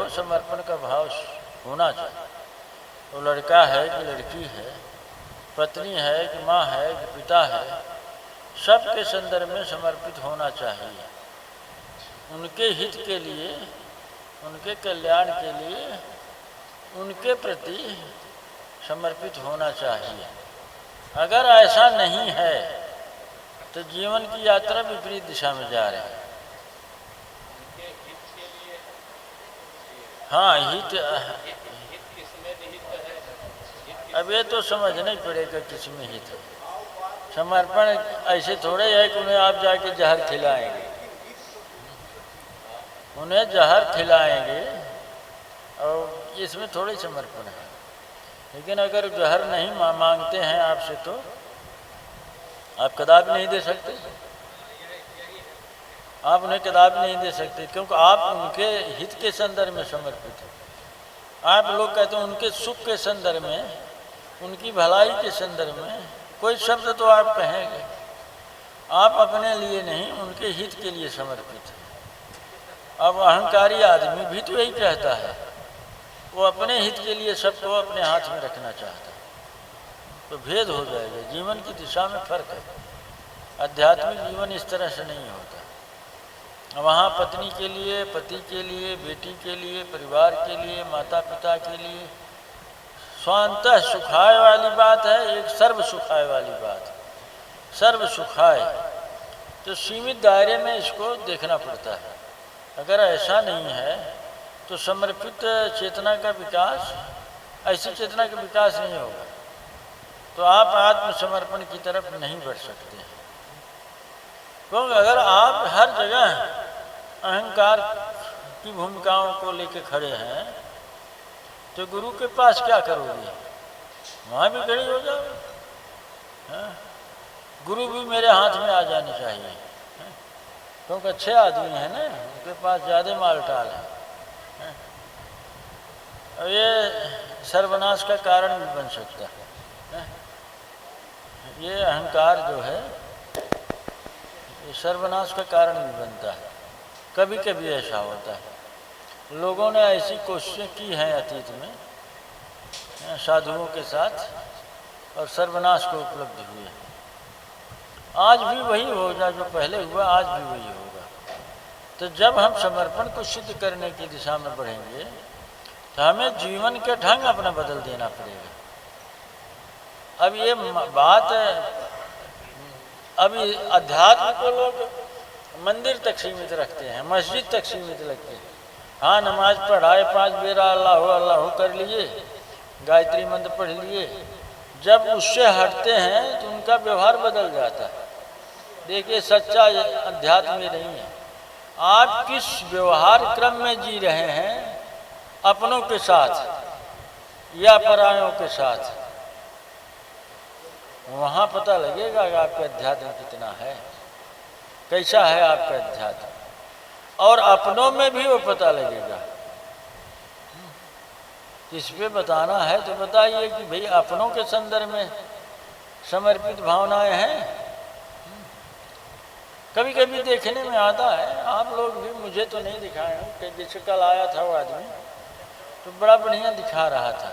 हो समर्पण का भाव होना चाहिए। वो लड़का है कि लड़की है, पत्नी है कि माँ है कि पिता है, सबके संदर्भ में समर्पित होना चाहिए। उनके हित के लिए, उनके कल्याण के लिए, उनके प्रति समर्पित होना चाहिए। अगर ऐसा नहीं है तो जीवन की यात्रा विपरीत दिशा में जा रही है। हाँ, हित अब ये तो समझना ही पड़ेगा किसमें हित है। समर्पण ऐसे थोड़े है कि उन्हें आप जाके जहर खिलाएंगे, उन्हें जहर खिलाएंगे और इसमें थोड़ी समर्पण है। लेकिन अगर जहर नहीं मांगते हैं आपसे तो आप कदापि नहीं दे सकते, आप उन्हें कदापि नहीं दे सकते, क्योंकि आप उनके हित के संदर्भ में समर्पित हैं। आप लोग कहते हैं उनके सुख के संदर्भ में, उनकी भलाई के संदर्भ में कोई शब्द तो आप कहेंगे, आप अपने लिए नहीं उनके हित के लिए समर्पित हैं। अब अहंकारी आदमी भी तो यही कहता है, वो अपने हित के लिए सबको अपने हाथ में रखना चाहता है, तो भेद हो जाएगा। जीवन की दिशा में फर्क है। आध्यात्मिक जीवन इस तरह से नहीं होता। वहाँ पत्नी के लिए, पति के लिए, बेटी के लिए, परिवार के लिए, माता पिता के लिए स्वांतः सुखाय वाली बात है, एक सर्व सुखाय वाली बात है। सर्व सुखाय तो सीमित दायरे में इसको देखना पड़ता है। अगर ऐसा नहीं है तो समर्पित चेतना का विकास, ऐसी चेतना का विकास नहीं होगा, तो आप आत्मसमर्पण की तरफ नहीं बढ़ सकते हैं। क्योंकि अगर आप हर जगह अहंकार की भूमिकाओं को लेकर खड़े हैं तो गुरु के पास क्या करोगे? वहाँ भी खड़ी हो जाओ। गुरु भी मेरे हाथ में आ जाने चाहिए, क्योंकि अच्छे आदमी हैं ना, उनके पास ज़्यादा माल टाल है। और ये सर्वनाश का कारण भी बन सकता है। ये अहंकार जो है ये सर्वनाश का कारण भी बनता है। कभी कभी ऐसा होता है। लोगों ने ऐसी कोशिशें की हैं अतीत में साधुओं के साथ और सर्वनाश को उपलब्ध हुए। आज भी वही होगा जो पहले हुआ, आज भी वही होगा। तो जब हम समर्पण को सिद्ध करने की दिशा में बढ़ेंगे तो हमें जीवन के ढंग अपना बदल देना पड़ेगा। अब ये बात अभी अध्यात्म को लोग मंदिर तक सीमित रखते हैं, मस्जिद तक सीमित रखते हैं। हाँ, नमाज पढ़ाए, 5 बेरा अल्लाह अल्लाह कर लिए, गायत्री मंत्र पढ़ लिए। जब उससे हटते हैं तो उनका व्यवहार बदल जाता है। देखिए, सच्चा अध्यात्म में नहीं है। आप किस व्यवहार क्रम में जी रहे हैं, अपनों के साथ या परायों के साथ, वहाँ पता लगेगा कि आपका अध्यात्म कितना है, कैसा है आपका अध्यात्म। और अपनों में भी वो पता लगेगा। इस पे बताना है तो बताइए कि भाई अपनों के संदर्भ में समर्पित भावनाएं हैं। कभी कभी देखने में आता है, आप लोग भी, मुझे तो नहीं दिखाए हैं, कि जैसे कल आया था वो आदमी तो बड़ा बढ़िया दिखा रहा था।